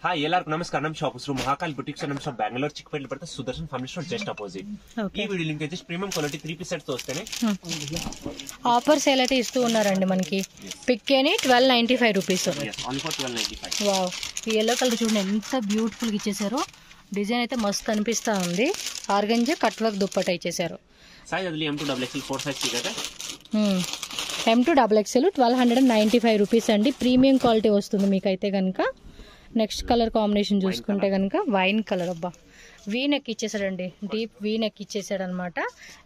Hi ಎಲ್ಲರಿಗೂ ನಮಸ್ಕಾರ. ನಮ್ಮ ಶಾಪ್ ಹೆಸರು ಮಹಾಕಾಲ್ ಬುಟಿಕ್ಸ್. ನಮ್ಮ ಶಾಪ್ ಬ್ಯಾಂಗ್ಳೂರ್ ಚಿಕ್ಕಪೇಟೆ ಬರುತ್ತೆ, Sudarshan family store just opposite. ఈ వీడియో లింక్ అయితే ప్రీమియం క్వాలిటీ 3 పీస్ సెట్స్ వస్తేనే ఆఫర్ సేల్ అయితే ఇస్తూ ఉన్నారండి మనకి. పిక్ అని 1295 రూపీస్. Only for 1295. వావ్, ఈ ఎల్లో కలర్ చూడండి ఎంత బ్యూటిఫుల్ గా ఇచ్చేసారో. డిజైన్ అయితే మస్తు అనిపిస్తా ఉంది. ఆర్గంజా కట్ వర్క్ దుప్పట ఇచ్చేసారు. సైజ్ అది M2 XXL 4 సైజ్ సిగదా. M2 XXL 1295 రూపీస్ అండి. ప్రీమియం క్వాలిటీ వస్తుంది మీకైతే కనుక. నెక్స్ట్ కలర్ కాంబినేషన్ చూసుకుంటే కనుక వైన్ కలర్. అబ్బా, వీ నెక్ ఇచ్చేసాడండి, డీప్ వీ నెక్ ఇచ్చేసాడు అనమాట.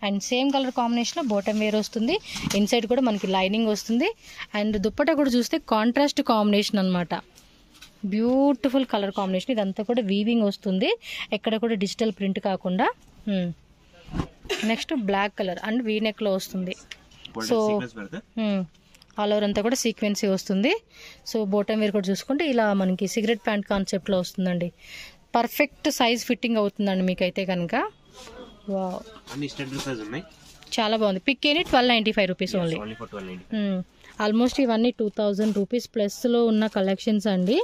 అండ్ సేమ్ కలర్ కాంబినేషన్లో బాటమ్ వేర్ వస్తుంది. ఇన్సైడ్ కూడా మనకి లైనింగ్ వస్తుంది. అండ్ దుప్పట కూడా చూస్తే కాంట్రాస్ట్ కాంబినేషన్ అనమాట. Beautiful colour combination. ఇదంతా కూడా వీవింగ్ వస్తుంది, ఎక్కడ కూడా డిజిటల్ ప్రింట్ కాకుండా. Next black colour and V నెక్లో వస్తుంది. సో ఆల్ ఓవర్ అంతా కూడా సీక్వెన్సీ వస్తుంది. సో బాటమ్ వేర్ కూడా చూసుకుంటే ఇలా మనకి సిగరెట్ ప్యాంట్ కాన్సెప్ట్లో వస్తుందండి. పర్ఫెక్ట్ సైజ్ ఫిట్టింగ్ అవుతుందండి మీకైతే కనుక. వావ్, చాలా బాగుంది. పిక్ అని 1295 రూపీస్ ఓన్లీ. ఆల్మోస్ట్ ఇవన్నీ 2000 రూపీస్ ప్లస్లో ఉన్న కలెక్షన్స్ అండి.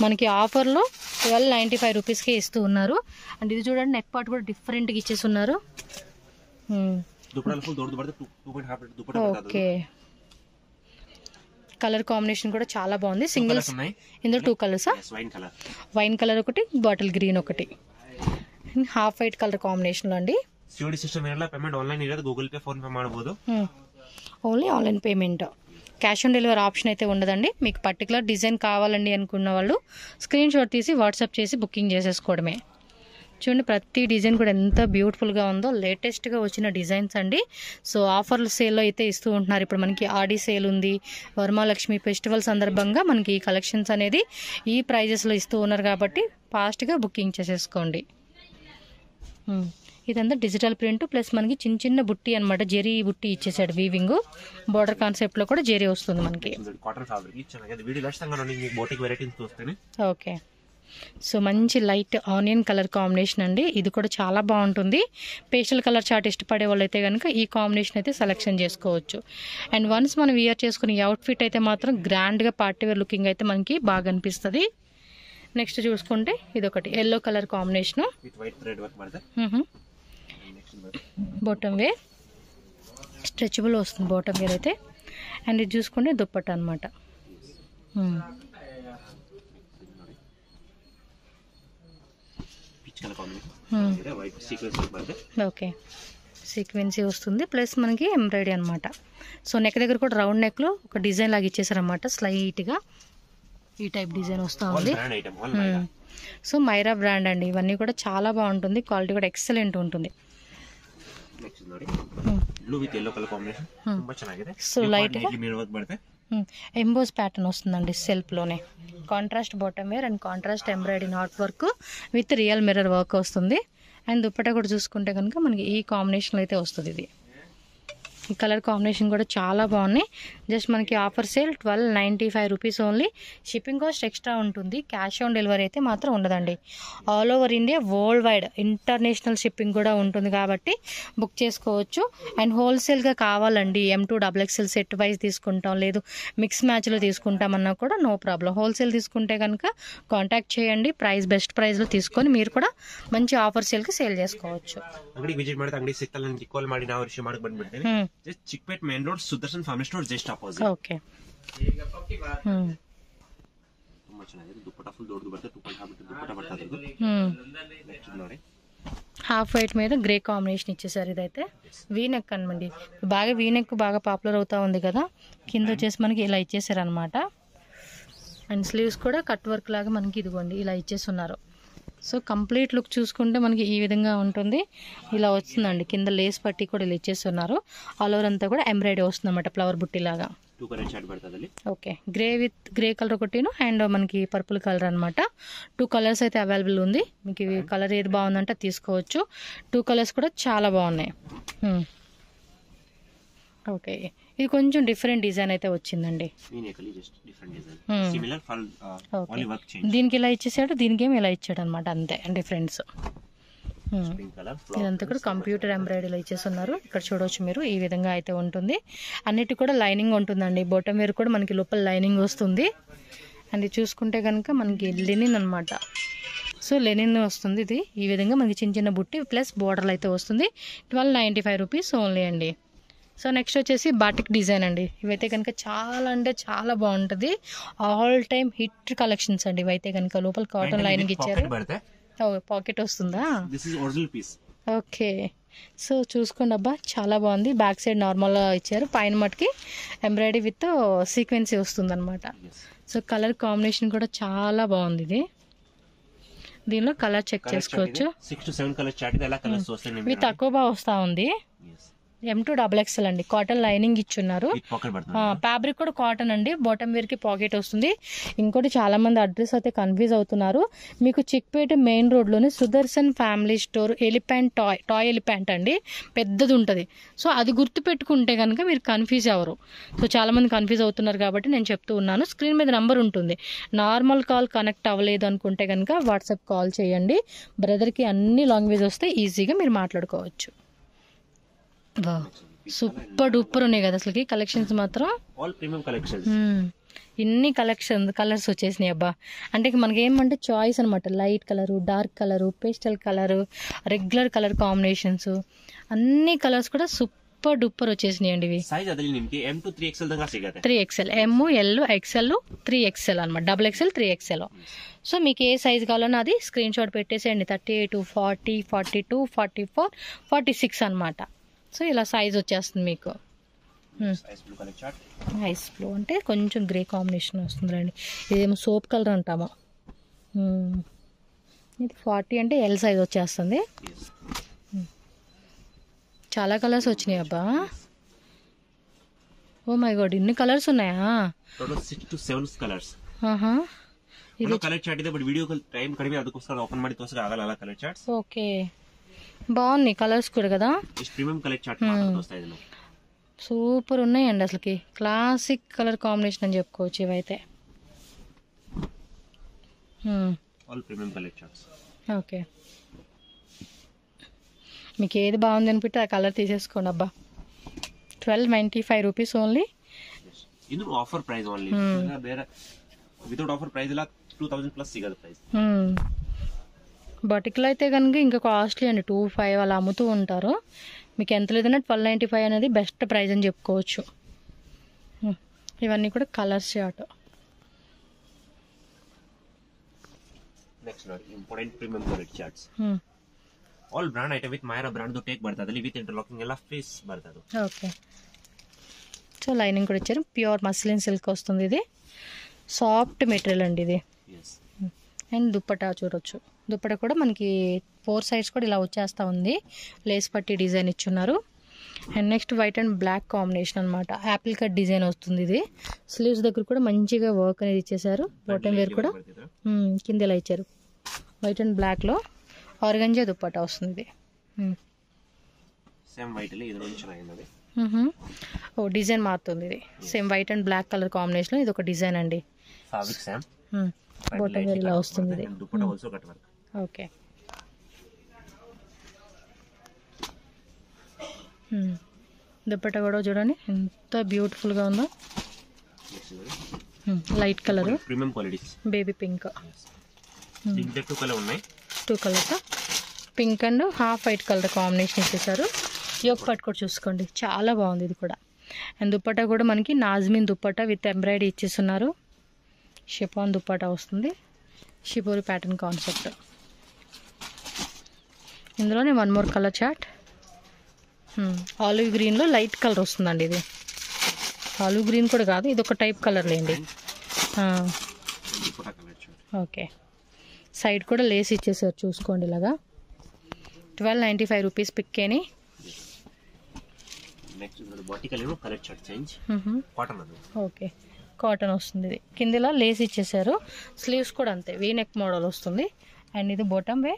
మనకి ఆఫర్లో 1295 రూపీస్కే ఇస్తూ ఉన్నారు. అండ్ ఇది చూడండి, నెక్ పార్ట్ కూడా డిఫరెంట్గా ఇచ్చేసి ఉన్నారు. ఓకే, కలర్ కాంబినేషన్ కూడా చాలా బాగుంది. సింగిల్స్ ఇందులో 2 కలర్స్, వైన్ కలర్ ఒకటి, బాటిల్ గ్రీన్ ఒకటి, హాఫ్ వైట్ కలర్ కాంబినేషన్ లో అండి. Only online payment, cash on delivery option అయితే ఉండదండి. మీకు పర్టికులర్ డిజైన్ కావాలండి అనుకున్న వాళ్ళు స్క్రీన్ షాట్ తీసి వాట్సాప్ చేసి బుకింగ్ చేసేసుకోవడమే. చూడండి, ప్రతి డిజైన్ కూడా ఎంత బ్యూటిఫుల్గా ఉందో. లేటెస్ట్గా వచ్చిన డిజైన్స్ అండి. సో ఆఫర్ల సేల్లో అయితే ఇస్తూ ఉంటున్నారు. ఇప్పుడు మనకి ఆడి సేల్ ఉంది, వరమహాలక్ష్మి ఫెస్టివల్ సందర్భంగా మనకి ఈ కలెక్షన్స్ అనేది ఈ ప్రైజెస్లో ఇస్తూ ఉన్నారు కాబట్టి ఫాస్ట్గా బుకింగ్ చేసేసుకోండి. ఇదంతా డిజిటల్ ప్రింట్ ప్లస్ మనకి చిన్న చిన్న బుట్టి అనమాట. జెరీ బుట్టి ఇచ్చేసాడు. వీవింగ్ బోర్డర్ కాన్సెప్ట్లో కూడా జెరీ వస్తుంది మనకి. ఓకే, సో మంచి లైట్ ఆనియన్ కలర్ కాంబినేషన్ అండి. ఇది కూడా చాలా బాగుంటుంది. పేస్టల్ కలర్ చార్ట్ ఇష్టపడే వాళ్ళు అయితే కనుక ఈ కాంబినేషన్ అయితే సెలెక్షన్ చేసుకోవచ్చు. అండ్ వన్స్ మనం వియర్ చేసుకునే అవుట్ఫిట్ అయితే మాత్రం గ్రాండ్గా పార్టీ వేర్ లుకింగ్ అయితే మనకి బాగా అనిపిస్తుంది. నెక్స్ట్ చూసుకుంటే ఇదొకటి yellow colour combination, bottom wear stretchable వస్తుంది బాటమ్ వేర్ అయితే. అండ్ ఇది చూసుకుంటే దుప్పట్ట అనమాట. ఓకే, సీక్వెన్సీ వస్తుంది ప్లస్ మనకి ఎంబ్రాయిడరీ అనమాట. సో నెక్ దగ్గర కూడా రౌండ్ నెక్లో ఒక డిజైన్ లాగా ఇచ్చేసారనమాట. స్లైట్గా ఈ టైప్ డిజైన్ వస్తూ ఉంది. సో మైరా బ్రాండ్ అండి. ఇవన్నీ కూడా చాలా బాగుంటుంది, క్వాలిటీ కూడా ఎక్సలెంట్ ఉంటుంది. సో లైట్గా ఎంబోస్ ప్యాటర్న్ వస్తుందండి సెల్ఫ్లోనే. Contrast bottom wear and contrast embroidery knot work with real mirror work వస్తుంది. అండ్ దుప్పట్టా కూడా చూసుకుంటే కనుక మనకి ఈ కాంబినేషన్లో అయితే వస్తుంది. ఇది ఈ కలర్ కాంబినేషన్ కూడా చాలా బాగున్నాయి. జస్ట్ మనకి offer sale 1295 rupees only. Shipping cost extra ఉంటుంది. క్యాష్ ఆన్ డెలివరీ అయితే మాత్రం ఉండదండి. All over India world wide international shipping కూడా ఉంటుంది కాబట్టి బుక్ చేసుకోవచ్చు. అండ్ హోల్సేల్గా కావాలండి, M2 XXL సెట్ వైజ్ తీసుకుంటాం, లేదు మిక్స్ మ్యాచ్లో తీసుకుంటామన్నా కూడా నో ప్రాబ్లం. హోల్సేల్ తీసుకుంటే కనుక కాంటాక్ట్ చేయండి. ప్రైస్ బెస్ట్ ప్రైస్లో తీసుకొని మీరు కూడా మంచి ఆఫర్ సేల్కి సేల్ చేసుకోవచ్చు. Chickpete main road Sudarshan family store just opposite. Okay, ತುಂಬಾ ಚೆನ್ನಾಗಿದೆ. ದುಪ್ಪಟ್ಟ ಫುಲ್ ದೊಡ್ಡದು ಬರುತ್ತೆ, ದುಪ್ಪಟ್ಟ ಬರ್ತದೆ. ನೋಡಿ, హాఫ్ వైట్ మీద గ్రే కాంబినేషన్ ఇచ్చేసారు. ఇదైతే వీనెక్ అనమాట. బాగా వీనెక్ బాగా పాపులర్ అవుతా ఉంది కదా. కింద వచ్చేసి మనకి ఇలా ఇచ్చేసారు అనమాట. అండ్ స్లీవ్స్ కూడా కట్ వర్క్ లాగా మనకి ఇదిగోండి ఇలా ఇచ్చేస్తున్నారు. సో కంప్లీట్ లుక్ చూసుకుంటే మనకి ఈ విధంగా ఉంటుంది. ఇలా వస్తుందండి. కింద లేస్ పట్టి కూడా ఇలా ఇచ్చేస్తున్నారు. ఆల్ ఓవర్ అంతా కూడా ఎంబ్రాయిడరీ వస్తుంది అన్నమాట, ఫ్లవర్ బుట్టి లాగా. Okay, grey with grey colour ఒకటిను అండ్ మనకి పర్పుల్ కలర్ అనమాట. 2 కలర్స్ అయితే అవైలబుల్ ఉంది. మీకు కలర్ ఏది బాగుందంటే తీసుకోవచ్చు. 2 కలర్స్ కూడా చాలా బాగున్నాయి. ఓకే, ఇది కొంచెం డిఫరెంట్ డిజైన్ అయితే వచ్చిందండి. దీనికి ఇలా ఇచ్చేసాడు, దీనికి ఏమి ఇలా ఇచ్చాడు అనమాట. అంతే డిఫరెన్స్. ఇదంతా కూడా కంప్యూటర్ ఎంబ్రాయిడరీలో ఇచ్చేస్తున్నారు. ఇక్కడ చూడవచ్చు మీరు, ఈ విధంగా అయితే ఉంటుంది. అన్నిటి కూడా లైనింగ్ ఉంటుందండి. బాటమ్ వేర్ కూడా మనకి లోపల లైనింగ్ వస్తుంది. అండ్ ఇది చూసుకుంటే కనుక మనకి లెనిన్ అనమాట. సో లెనిన్ వస్తుంది ఇది. ఈ విధంగా మనకి చిన్న చిన్న బుట్టి ప్లస్ బోర్డర్లు అయితే వస్తుంది. 1295 రూపీస్ ఓన్లీ అండి. సో నెక్స్ట్ వచ్చేసి బాటిక్ డిజైన్ అండి. ఇవైతే కనుక చాలా అంటే చాలా బాగుంటుంది. ఆల్ టైమ్ హిట్ కలెక్షన్స్ అండి ఇవైతే కనుక. లోపల కాటన్ లైనింగ్ ఇచ్చారు. పాకెట్ వస్తుందా? ఓకే. సో చూసుకోండి అబ్బా, చాలా బాగుంది. బ్యాక్ సైడ్ నార్మల్గా ఇచ్చారు, పైన మటుకి ఎంబ్రాయిడరీ విత్ సీక్వెన్సీ వస్తుంది అనమాట. సో కలర్ కాంబినేషన్ కూడా చాలా బాగుంది. ఇది దీనిలో కలర్ చెక్ చేసుకోవచ్చు. 6 to 7 కలర్స్ చాట్. ఎలా కలర్స్ వస్తాయి? ఇవి తక్కువ బాగా వస్తా ఉంది. M2XXL అండి. కాటన్ లైనింగ్ ఇచ్చున్నారు. ఫ్యాబ్రిక్ కూడా కాటన్ అండి. బాటమ్ వేర్ కి పాకెట్ వస్తుంది. ఇంకోటి చాలా మంది అడ్రస్ అయితే కన్ఫ్యూజ్ అవుతున్నారు. మీకు చిక్పేట మెయిన్ రోడ్ లోనే Sudarshan family store elephant toy elephant అండి, పెద్దది ఉంటది. సో అది గుర్తు పెట్టుకుంటే కనుక మీరు కన్ఫ్యూజ్ అవ్వరు. సో చాలా మంది కన్ఫ్యూజ్ అవుతున్నారు కాబట్టి నేను చెప్తూ ఉన్నాను. స్క్రీన్ మీద నంబర్ ఉంటుంది. నార్మల్ కాల్ కనెక్ట్ అవ్వలేదు అనుకుంటే కనుక వాట్సాప్ కాల్ చేయండి. బ్రదర్ కి అన్ని లాంగ్వేజ్ వస్తే ఈజీగా మీరు మాట్లాడుకోవచ్చు. సూపర్ డూపర్ ఉన్నాయి కదా అసలుకి కలెక్షన్స్ మాత్రం. All premium collections. ఇన్ని కలర్స్ వచ్చేసినాయి అబ్బా. అంటే మనకి ఏమంటే చాయిస్ అనమాట. Light colour, dark colour, pastel colour, regular colour combinations, అన్ని కలర్స్ కూడా సూపర్ డూపర్ వచ్చేసినాయి అండి. ఇవి సైజ్ అదలి నిಮಗೆ M to 3XL దంగా సిగతే. 3XL, M, L, XL, 3XL అనమాట. XXL, 3XL. సో మీకు ఏ సైజ్ కావాలన్నా అది స్క్రీన్ షాట్ పెట్టేసేయండి. 38, 40, 42, 44, 46 అనమాట. సో ఇలా సైజ్ వచ్చేస్తుంది మీకు. ఐస్ బ్లూ అంటే కొంచెం గ్రే కాంబినేషన్ వస్తుంది అండి. ఇదేమో సోప్ కలర్ అంటామా. ఇది 40 అంటే ఎల్ సైజ్ వచ్చేస్తుంది. చాలా కలర్స్ వచ్చినాయి అబ్బా. ఓ మై గాడ్, ఇన్ని కలర్స్ ఉన్నాయా? 6 to 7 ಕಲರ್ಸ್. ಇದು ಕಲರ್ ಚಾರ್ಟ್ ಇದೆ, ಬಟ್ ವಿಡಿಯೋ ಟೈಮ್ ಕಡಿಮೆ, ಅದಕ್ಕೋಸ್ಕರ ಓಪನ್ ಮಾಡಿ ತೋರಿಸಕ್ಕೆ ಆಗಲ್ಲ ಕಲರ್ ಚಾರ್ಟ್ಸ್. ఓకే, బాగున్నాయి కలర్స్ కూడా కదా. ప్రీమియం కలర్ చార్ట్ మాత్రం వస్తాయి. సూపర్ ఉన్నాయండి అసలుకి. క్లాసిక్ కలర్ కాంబినేషన్ అని చెప్పుకోవచ్చు ఇవైతే. All premium colour charts. Okay, మీకు ఏది బాగుంది అనిపిస్తే ఆ కలర్ తీసేసుకోండి అబ్బా. 1295 రూపీస్ ఓన్లీ. ಇದು ಆಫರ್ ಪ್ರೈಸ್ ಓನ್ಲಿ. ಬೇರೆ ವಿತೌಟ್ ಆಫರ್ ಪ್ರೈಸ್ ಇಲ್ಲ 2000 ಪ್ಲಸ್ ಸಿಗದ ಪ್ರೈಸ್. బటిక్లో అయితే కనుక ఇంకా కాస్ట్లీ అండి. 2500 అలా అమ్ముతూ ఉంటారు. మీకు ఎంత లేదన్నా 1295 అనేది బెస్ట్ ప్రైస్ అని చెప్పుకోవచ్చు. ఇవన్నీ కూడా కలర్స్ చార్ట్. ನೆಕ್ಸ್ಟ್ ನೋಡಿ, important premium colour charts. All brand item with Myra brand ದು ಟೇಕ್ ಬರ್ತದೆ. ವಿತ್ ಇಂಟರ್ಲಾಕಿಂಗ್ ಎಲ್ಲ ಫೇಸ್ ಬರ್ತದೆ. ఓకే. సో లైనింగ్ కూడా ఇచ్చారు. ప్యూర్ మస్లిన్ సిల్క్ వస్తుంది. ఇది సాఫ్ట్ మెటీరియల్ అండి ఇది. అండ్ దుప్పటా చూడొచ్చు. దుప్పట కూడా మనకి 4 సైడ్స్ కూడా ఇలా వచ్చేస్తూ ఉంది. లేస్ పట్టి డిజైన్ ఇచ్చున్నారు. And next white and black combination అనమాట. యాపిల్ కట్ డిజైన్ వస్తుంది. ఇది స్లీవ్స్ దగ్గర కూడా మంచిగా వర్క్ అనేది ఇచ్చేసారు. బాటమ్ వేర్ కూడా కింద ఇలా ఇచ్చారు. వైట్ అండ్ బ్లాక్ లో ఆర్గంజా దుప్పటా వస్తుంది. సేమ్ వైట్ లో ఇది ಚೆನ್ನಾಗಿದೆ. ఓ డిజైన్ మారుతుంది. ఇది same white and black colour combination లో ఇది ఒక డిజైన్ అండి. Fabric same. బాటమ్ వేర్ ఇలా వస్తుంది. ఇది dupatta also cut work. Okay. Dupatta కూడా చూడండి ఎంత బ్యూటిఫుల్ గా ఉందో. Light colour, premium qualities, baby pink. దీంట్లో 2 కలర్ ఉన్నాయి. 2 colours, pink and half white colour combination ఇచ్చేసారు. యోక్ పట్టు కూడా చూసుకోండి, చాలా బాగుంది ఇది కూడా. అండ్ దుపట్టా కూడా మనకి నాజ్మిన్ దుపట్టా విత్ ఎంబ్రాయిడరీ ఇచ్చేస్తున్నారు. షిఫాన్ దుపట్టా వస్తుంది. Shibori pattern concept. ఇందులోనే 1 మోర్ కలర్ చార్ట్. ఆలివ్ గ్రీన్లో లైట్ కలర్ వస్తుందండి. ఇది ఆలివ్ గ్రీన్ కూడా కాదు, ఇది ఒక టైప్ కలర్ లేండి. ఓకే. సైడ్ కూడా లేస్ ఇచ్చేసారు చూసుకోండి ఇలాగా. 1295 రూపీస్ పిక్కేని. ఓకే, కాటన్ వస్తుంది. ఇది కింద ఇలా లేస్ ఇచ్చేసారు. స్లీవ్స్ కూడా అంతే, వీ నెక్ మోడల్ వస్తుంది. అండ్ ఇది బాటమ్ వే.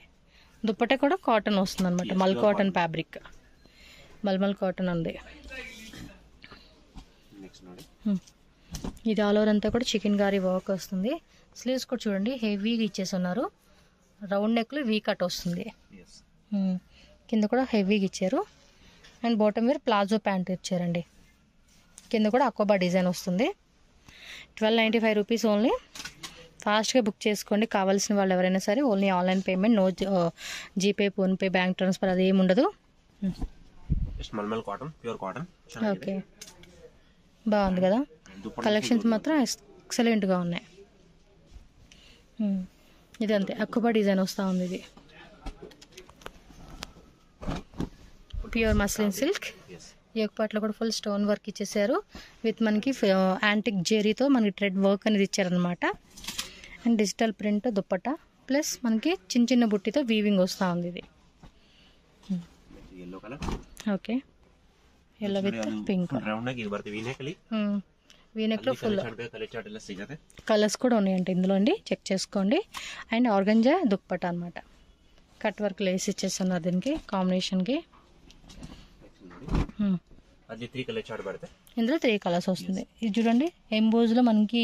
దుప్పట్టా కూడా కాటన్ వస్తుంది అనమాట. మల్ కాటన్ ఫ్యాబ్రిక్, మల్మల్ కాటన్ ఉంది. ఇది ఆల్ ఓవర్ అంతా కూడా చికెన్ గారీ వర్క్ వస్తుంది. స్లీవ్స్ కూడా చూడండి హెవీగా ఇచ్చేసి ఉన్నారు. రౌండ్ నెక్లో వీ కట్ వస్తుంది. కింద కూడా హెవీగా ఇచ్చారు. And bottom wear palazzo pant ఇచ్చారండి. కింద కూడా అకోబా డిజైన్ వస్తుంది. 1295 రూపీస్ ఓన్లీ. ఫాస్ట్గా బుక్ చేసుకోండి. కావాల్సిన వాళ్ళు ఎవరైనా సరే only online payment, no GPay, PhonePe, bank transfer అది ఏమి ఉండదు. Mulmul cotton, pure cotton. Okay, బాగుంది కదా. కలెక్షన్స్ మాత్రం ఎక్సలెంట్గా ఉన్నాయి. ఇది అంతే అక్కుపా డిజైన్ వస్తూ ఉంది. ఇది ప్యూర్ మస్లిన్ సిల్క్. యోగపాట్లో కూడా ఫుల్ స్టోన్ వర్క్ ఇచ్చేసారు విత్ మనకి యాంటిక్ జెరీతో మనకి థ్రెడ్ వర్క్ అనేది ఇచ్చారనమాట. And digital print dupatta plus మనకి చిన్న చిన్న బుట్టితో వీవింగ్ వస్తూ ఉంది. ఇది ఓకే, ఎల్లో విత్ పింక్. వీనెక్లో ఫుల్ కలర్స్ కూడా ఉన్నాయంట ఇందులో అండి, చెక్ చేసుకోండి. అండ్ ఆర్గంజా దుప్పట అనమాట, కట్ వర్క్ లేస్ ఇచ్చేస్తున్నారు దీనికి కాంబినేషన్కి. ఇందులో 3 కలర్స్ వస్తుంది. ఇది చూడండి ఎంబోజ్లో మనకి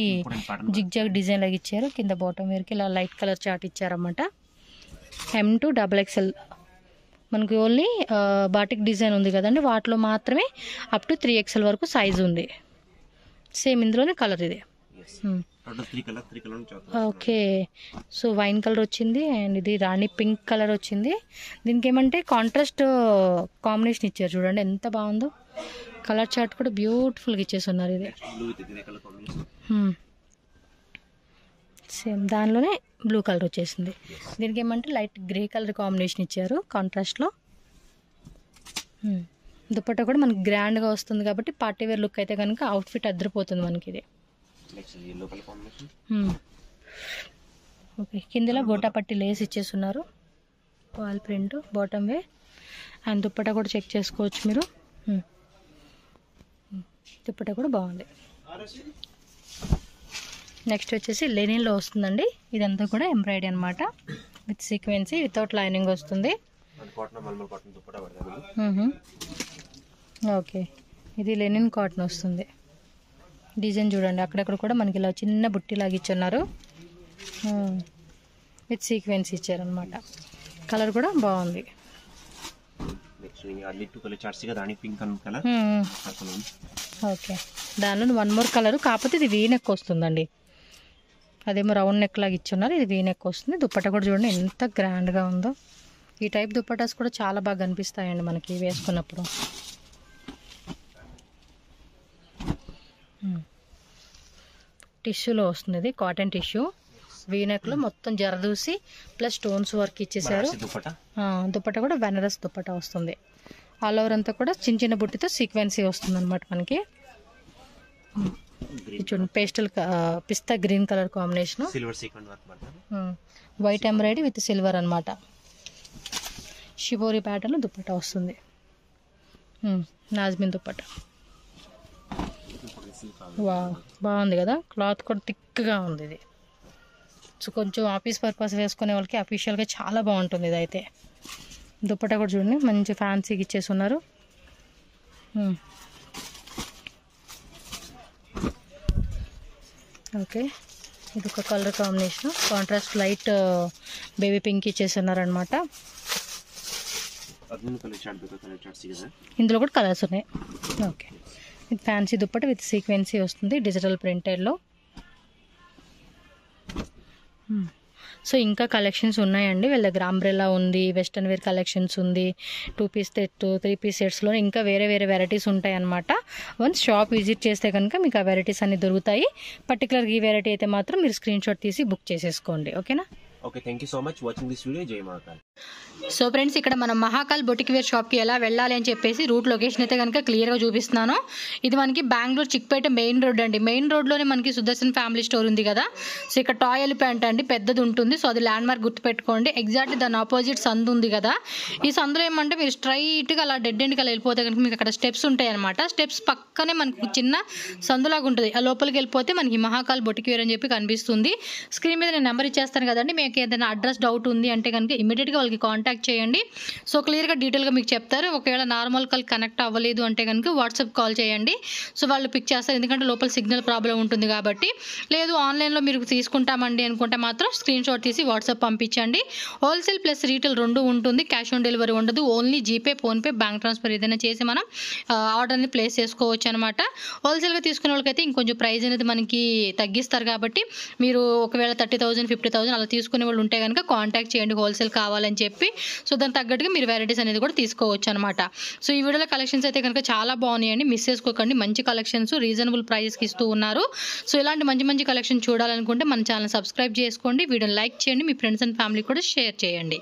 జిగ్ జాగ్ డిజైన్ లాగా ఇచ్చారు. కింద బాటమ్ వేర్కి ఇలా లైట్ కలర్ చార్ట్ ఇచ్చారన్నమాట. M to XXL మనకి ఓన్లీ బాటిక్ డిజైన్ ఉంది కదండి, వాటిలో మాత్రమే అప్ టు 3XL వరకు సైజు ఉంది. సేమ్ ఇందులోనే కలర్ ఇది. ఓకే, సో వైన్ కలర్ వచ్చింది అండ్ ఇది రాణి పింక్ కలర్ వచ్చింది. దీనికి ఏమంటే కాంట్రాస్ట్ కాంబినేషన్ ఇచ్చారు చూడండి ఎంత బాగుందో. కలర్ చార్ట్ కూడా బ్యూటిఫుల్గా ఇచ్చేస్తున్నారు. ఇది సేమ్ దానిలోనే బ్లూ కలర్ వచ్చేసింది. దీనికి ఏమంటే లైట్ గ్రే కలర్ కాంబినేషన్ ఇచ్చారు కాంట్రాస్ట్లో. దుపట్టా కూడా మనకి గ్రాండ్గా వస్తుంది కాబట్టి పార్టీ వేర్ లుక్ అయితే కనుక అవుట్ఫిట్ అద్దరిపోతుంది మనకి. ఇది ఓకే, కిందలో గోటా పట్టి లేస్ ఇచ్చేస్తున్నారు, wall print bottom way. And dupatta కూడా చెక్ చేసుకోవచ్చు మీరు. దుప్పట్టా కూడా బాగుంది. నెక్స్ట్ వచ్చేసి లెనిన్లో వస్తుందండి. ఇదంతా కూడా ఎంబ్రాయిడరీ అనమాట విత్ సీక్వెన్సీ వితౌట్ లైనింగ్ వస్తుంది. ఓకే, ఇది లెనిన్ కాటన్ వస్తుంది. డిజైన్ చూడండి అక్కడక్కడ కూడా మనకి ఇలా చిన్న బుట్టి లాగా ఇచ్చున్నారు విత్ సీక్వెన్స్ ఇచ్చారనమాట. కలర్ కూడా బాగుంది. ఓకే, దానిలో 1 మోర్ కలర్, కాకపోతే ఇది వీ నెక్ వస్తుందండి. అదేమో రౌండ్ నెక్ లాగా ఇచ్చున్నారు, ఇది వీ నెక్ వస్తుంది. దుప్పట్టా కూడా చూడండి ఎంత గ్రాండ్గా ఉందో. ఈ టైప్ దుప్పటాస్ కూడా చాలా బాగా కనిపిస్తాయండి మనకి వేసుకున్నప్పుడు. టిష్యూలో వస్తుంది, ఇది కాటన్ టిష్యూ. వీనెక్లో మొత్తం జరదూసి ప్లస్ స్టోన్స్ వర్క్ ఇచ్చేసారు. దుప్పట్టా కూడా బెనారస్ దుప్పట్టా వస్తుంది. ఆల్ ఓవర్ అంతా కూడా చిన్న చిన్న బుట్టితో సీక్వెన్సీ వస్తుంది అనమాట మనకి. చూడండి pastel pista green colour combination, white embroidery with silver అనమాట. షిబోరి ప్యాటర్న్ దుప్పట్టా వస్తుంది. నాజ్మిన్ దుప్పట్టా బాగుంది కదా. క్లాత్ కూడా థిక్గా ఉంది ఇది. సో కొంచెం ఆఫీస్ పర్పస్ వేసుకునే వాళ్ళకి అఫీషియల్గా చాలా బాగుంటుంది ఇది అయితే. దుప్పట్టా కూడా చూడండి మంచి ఫ్యాన్సీకి ఇచ్చేస్తున్నారు. ఓకే, ఇది ఒక colour combination contrast light baby pink ఇచ్చేస్తున్నారు అనమాట. ఇందులో కూడా కలర్స్ ఉన్నాయి. ఓకే, ఇది ఫ్యాన్సీ దుప్పట విత్ సీక్వెన్సీ వస్తుంది డిజిటల్ ప్రింటెడ్లో. సో ఇంకా కలెక్షన్స్ ఉన్నాయండి వీళ్ళ దగ్గర. అంబ్రెల్లా ఉంది, వెస్టర్న్ వేర్ కలెక్షన్స్ ఉంది, 2 పీస్ సెట్ 3 పీస్ సెట్స్లో ఇంకా వేరే వేరే వెరైటీస్ ఉంటాయి అన్నమాట. వన్స్ షాప్ విజిట్ చేస్తే కనుక మీకు ఆ వెరైటీస్ అన్ని దొరుకుతాయి. పర్టికులర్గా ఈ వెరైటీ అయితే మాత్రం మీరు స్క్రీన్ షాట్ తీసి బుక్ చేసేసుకోండి. ఓకేనా? Okay, thank you so much watching this video. జై మహాకాల్. సో ఫ్రెండ్స్, ఇక్కడ మనం మహాకాల్ బొటిక్ వేర్ షాప్కి ఎలా వెళ్ళాలి అని చెప్పేసి రూట్ లొకేషన్ అయితే కనుక క్లియర్గా చూపిస్తున్నాను. ఇది మనకి బెంగళూరు చిక్పేట మెయిన్ రోడ్ అండి. మెయిన్ రోడ్లోనే మనకి సుదర్శన్ ఫ్యామిలీ స్టోర్ ఉంది కదా. సో ఇక్కడ టాయ్ ఎలిఫెంట్ అండి పెద్దది ఉంటుంది. సో అది ల్యాండ్ మార్క్ గుర్తుపెట్టుకోండి. ఎగ్జాక్ట్లీ దాని ఆపోజిట్ సందు ఉంది కదా. ఈ సందులో ఏమంటే మీరు స్ట్రైట్గా అలా డెడ్ ఎండ్కి అలా వెళ్ళిపోతే కనుక మీకు అక్కడ స్టెప్స్ ఉంటాయి అనమాట. స్టెప్స్ పక్కనే మనకు చిన్న సందులాగా ఉంటుంది. ఆ లోపలికి వెళ్ళిపోతే మనకి మహాకాల్ బొటిక్ వేర్ అని చెప్పి కనిపిస్తుంది. స్క్రీన్ మీద నేను నెంబర్ ఇచ్చేస్తాను కదండి. మీకు ఏదైనా అడ్రస్ డౌట్ ఉంది అంటే కనుక ఇమీడియట్గా వాళ్ళకి కాంటాక్ట్ కాంటాక్ట్ చేయండి. సో క్లియర్గా డీటెయిల్గా మీకు చెప్తారు. ఒకవేళ నార్మల్ కాల్ కనెక్ట్ అవ్వలేదు అంటే కనుక వాట్సాప్ కాల్ చేయండి. సో వాళ్ళు పిక్ చేస్తారు, ఎందుకంటే లోపల సిగ్నల్ ప్రాబ్లం ఉంటుంది కాబట్టి. లేదు ఆన్లైన్లో మీరు తీసుకుంటామండి అనుకుంటే మాత్రం స్క్రీన్ షాట్ తీసి వాట్సాప్ పంపించండి. హోల్సేల్ ప్లస్ రీటైల్ రెండు ఉంటుంది, క్యాష్ ఆన్ డెలివరీ ఉండదు. Only GPay, PhonePe, bank transfer ఏదైనా చేసి మనం ఆర్డర్ని ప్లేస్ చేసుకోవచ్చు అనమాట. హోల్సేల్గా తీసుకునే వాళ్ళకైతే ఇంకొంచెం ప్రైస్ అనేది మనకి తగ్గిస్తారు కాబట్టి మీరు ఒకవేళ 30,000 50,000 అలా తీసుకునే వాళ్ళు ఉంటే కనుక కాంటాక్ట్ చేయండి హోల్సేల్ కావాలని చెప్పి. సో దానికి తగ్గట్టుగా మీరు వెరైటీస్ అనేది కూడా తీసుకోవచ్చు అనమాట. సో ఈ వీడియోలో కలెక్షన్స్ అయితే కనుక చాలా బాగున్నాయండి, మిస్ చేసుకోకండి. మంచి కలెక్షన్స్ రీజనబుల్ ప్రైస్కి ఇస్తూ ఉన్నారు. సో ఇలాంటి మంచి మంచి కలెక్షన్ చూడాలనుకుంటే మన ఛానల్ సబ్స్క్రైబ్ చేసుకోండి, వీడియోని లైక్ చేయండి, మీ ఫ్రెండ్స్ అండ్ ఫ్యామిలీ కూడా షేర్ చేయండి.